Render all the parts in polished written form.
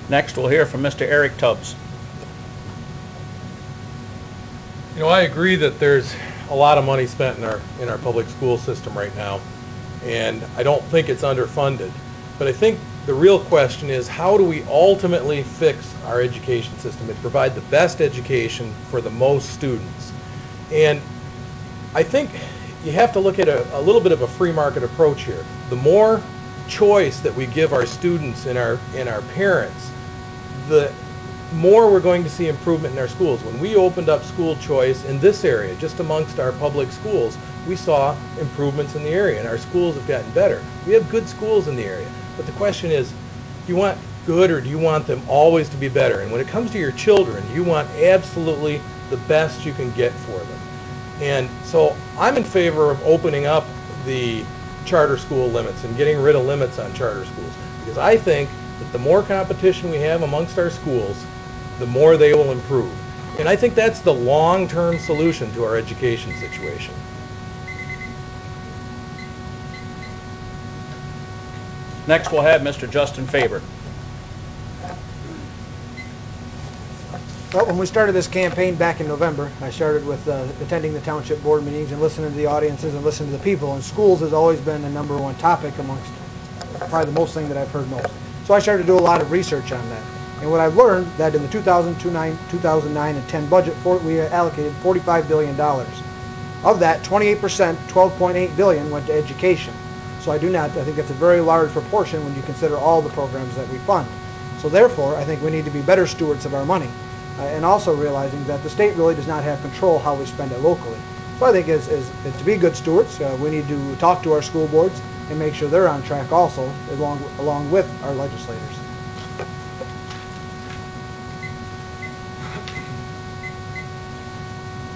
Next, we'll hear from Mr. Eric Tubbs. You know, I agree that there's a lot of money spent in our public school system right now, and I don't think it's underfunded. But I think the real question is, how do we ultimately fix our education system and provide the best education for the most students? And I think you have to look at a little bit of a free market approach here. The more choice that we give our students and our parents, the more we're going to see improvement in our schools. When we opened up school choice in this area, just amongst our public schools, we saw improvements in the area, and our schools have gotten better. We have good schools in the area, but the question is, do you want good or do you want them always to be better? And when it comes to your children, you want absolutely the best you can get for them. And so I'm in favor of opening up the charter school limits and getting rid of limits on charter schools, because I think that the more competition we have amongst our schools, the more they will improve. And I think that's the long-term solution to our education situation. Next, we'll have Mr. Justin Faber. Well, when we started this campaign back in November, I started with attending the township board meetings and listening to the audiences and listening to the people. And schools has always been the #1 topic amongst probably the most thing that I've heard most. So I started to do a lot of research on that. And what I've learned that in the 2009 and 10 budget, we allocated $45 billion. Of that, 28%, $12.8 billion went to education. So I think that's a very large proportion when you consider all the programs that we fund. So therefore, I think we need to be better stewards of our money. And also realizing that the state really does not have control how we spend it locally. So I think to be good stewards, we need to talk to our school boards and make sure they're on track also, along with our legislators.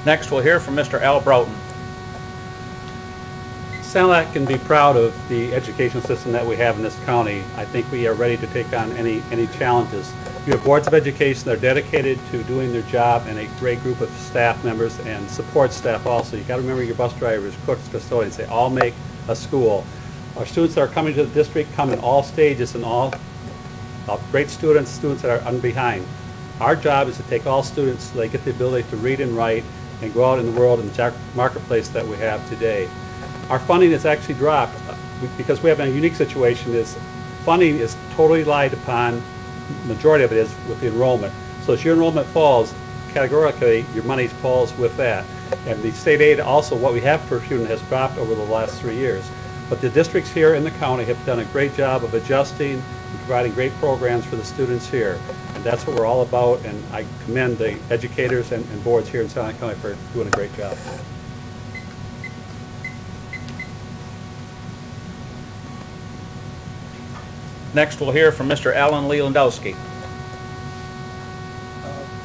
Next, we'll hear from Mr. Al Broughton. Sanilac can be proud of the education system that we have in this county. I think we are ready to take on any challenges. We have boards of education that are dedicated to doing their job, and a great group of staff members and support staff also. You got to remember your bus drivers, cooks, custodians, they all make a school. Our students that are coming to the district come in all stages and all great students that are behind. Our job is to take all students so they get the ability to read and write and go out in the world in the marketplace that we have today. Our funding has actually dropped because we have a unique situation. Is funding is totally relied upon, majority of it is with the enrollment. So as your enrollment falls, categorically your money falls with that. And the state aid also, what we have per student has dropped over the last 3 years. But the districts here in the county have done a great job of adjusting and providing great programs for the students here. And that's what we're all about, and I commend the educators and boards here in Sanilac County for doing a great job. Next, we'll hear from Mr. Alan Lewandowski.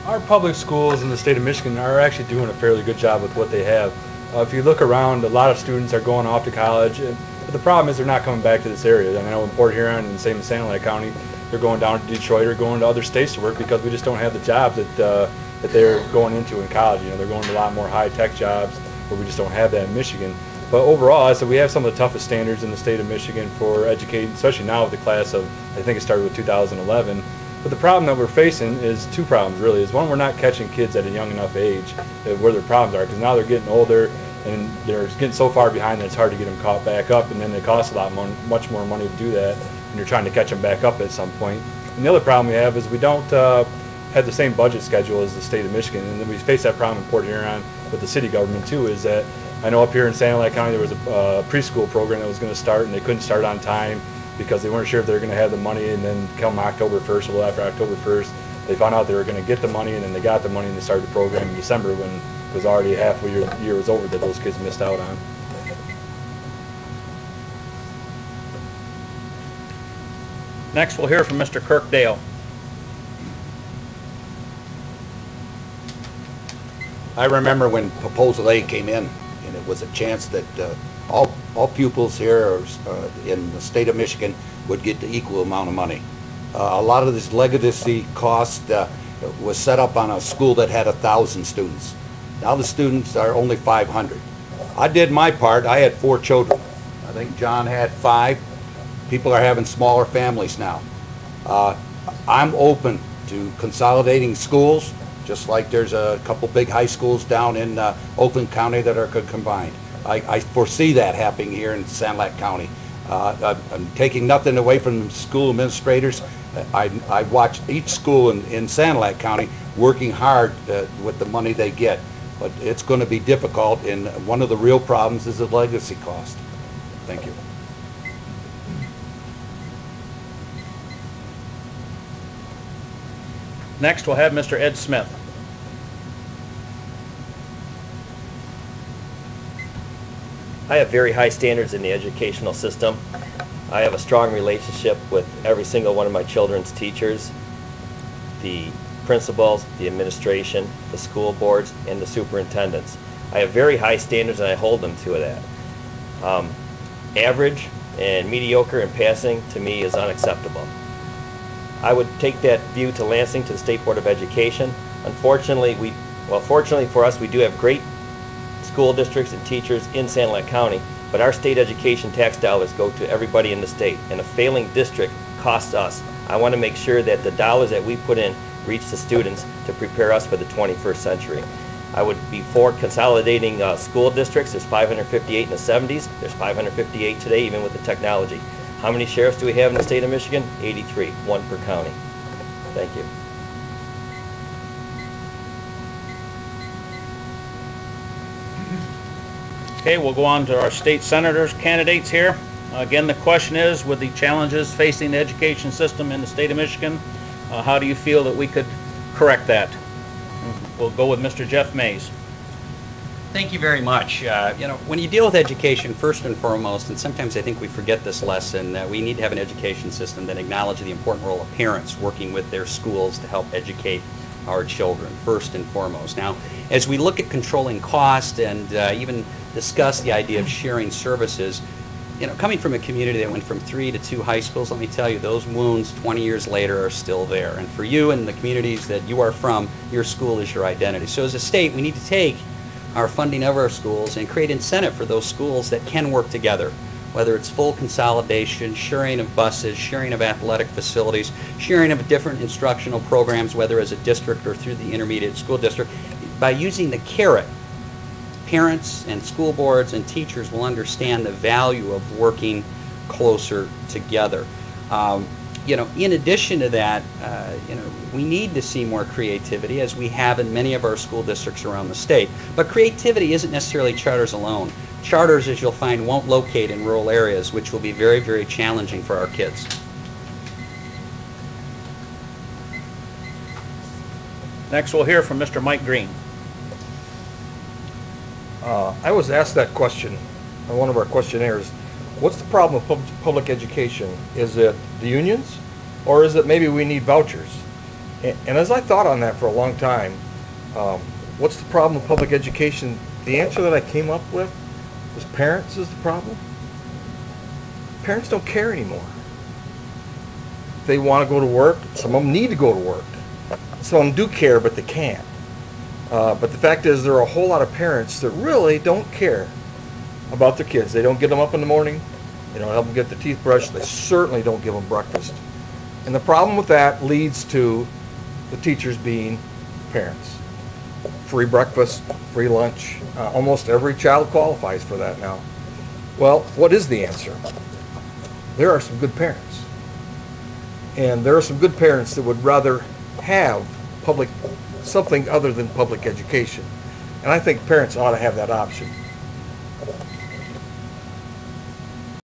Our public schools in the state of Michigan are actually doing a fairly good job with what they have. If you look around, a lot of students are going off to college, but the problem is they're not coming back to this area. I know in Port Huron and same in Sanilac County, they're going down to Detroit or going to other states to work because we just don't have the jobs that they're going into in college. You know, they're going to a lot more high-tech jobs where we just don't have that in Michigan. But overall, I said we have some of the toughest standards in the state of Michigan for educating, especially now with the class of, I think it started with 2011. But the problem that we're facing is two problems, really. Is one, we're not catching kids at a young enough age where their problems are, because now they're getting older and they're getting so far behind that it's hard to get them caught back up, and then it costs a lot more, much more money to do that, and you're trying to catch them back up at some point. And the other problem we have is we don't have the same budget schedule as the state of Michigan, and then we face that problem in Port Huron with the city government too, is that I know up here in Sanilac County there was a preschool program that was going to start, and they couldn't start on time because they weren't sure if they were going to have the money, and then come October 1st, a little after October 1st, they found out they were going to get the money, and then they got the money and they started the program in December when it was already half a year was over that those kids missed out on. Next, we'll hear from Mr. Kirk Dale. I remember when Proposal A came in, and it was a chance that all pupils here in the state of Michigan would get the equal amount of money. A lot of this legacy cost was set up on a school that had 1,000 students. Now the students are only 500. I did my part. I had 4 children. I think John had 5. People are having smaller families now. I'm open to consolidating schools, just like there's a couple big high schools down in Oakland County that are combined. I foresee that happening here in Sanilac County. I'm taking nothing away from school administrators. I watch each school in Sanilac County working hard with the money they get, but it's going to be difficult, and one of the real problems is the legacy cost. Thank you. Next, we'll have Mr. Ed Smith. I have very high standards in the educational system. I have a strong relationship with every single one of my children's teachers, the principals, the administration, the school boards, and the superintendents. I have very high standards and I hold them to that. Average and mediocre in passing to me is unacceptable. I would take that view to Lansing, to the State Board of Education. Unfortunately, fortunately for us, we do have great school districts and teachers in Sanilac County, but our state education tax dollars go to everybody in the state, and a failing district costs us. I want to make sure that the dollars that we put in reach the students to prepare us for the 21st century. I would be for consolidating school districts. There's 558 in the 70s. There's 558 today, even with the technology. How many sheriffs do we have in the state of Michigan? 83, one per county. Thank you. Okay, we'll go on to our state senators candidates here. Again, the question is, with the challenges facing the education system in the state of Michigan, how do you feel that we could correct that? We'll go with Mr. Jeff Mays. Thank you very much. When you deal with education, first and foremost, and sometimes I think we forget this lesson, we need to have an education system that acknowledges the important role of parents working with their schools to help educate our children, first and foremost. Now, as we look at controlling cost and even discuss the idea of sharing services, coming from a community that went from 3 to 2 high schools, let me tell you, those wounds 20 years later are still there. And for you and the communities that you are from, your school is your identity. So as a state, we need to take our funding of our schools and create incentive for those schools that can work together, whether it's full consolidation, sharing of buses, sharing of athletic facilities, sharing of different instructional programs, whether as a district or through the intermediate school district. By using the carrot, parents and school boards and teachers will understand the value of working closer together. In addition to that, we need to see more creativity, as we have in many of our school districts around the state. But creativity isn't necessarily charters alone. Charters, as you'll find, won't locate in rural areas, which will be very, very challenging for our kids. Next, we'll hear from Mr. Mike Greene. I was asked that question on one of our questionnaires. What's the problem with public education? Is it the unions, or is it maybe we need vouchers? And as I thought on that for a long time, what's the problem with public education? The answer that I came up with was parents is the problem. Parents don't care anymore. They want to go to work. Some of them need to go to work. Some of them do care, but they can't. But the fact is, there are a whole lot of parents that really don't care about their kids. They don't get them up in the morning. They don't help them get their teeth brushed. They certainly don't give them breakfast. And the problem with that leads to the teachers being parents. Free breakfast, free lunch. Almost every child qualifies for that now. Well, what is the answer? There are some good parents. And there are some good parents that would rather have something other than public education. And I think parents ought to have that option.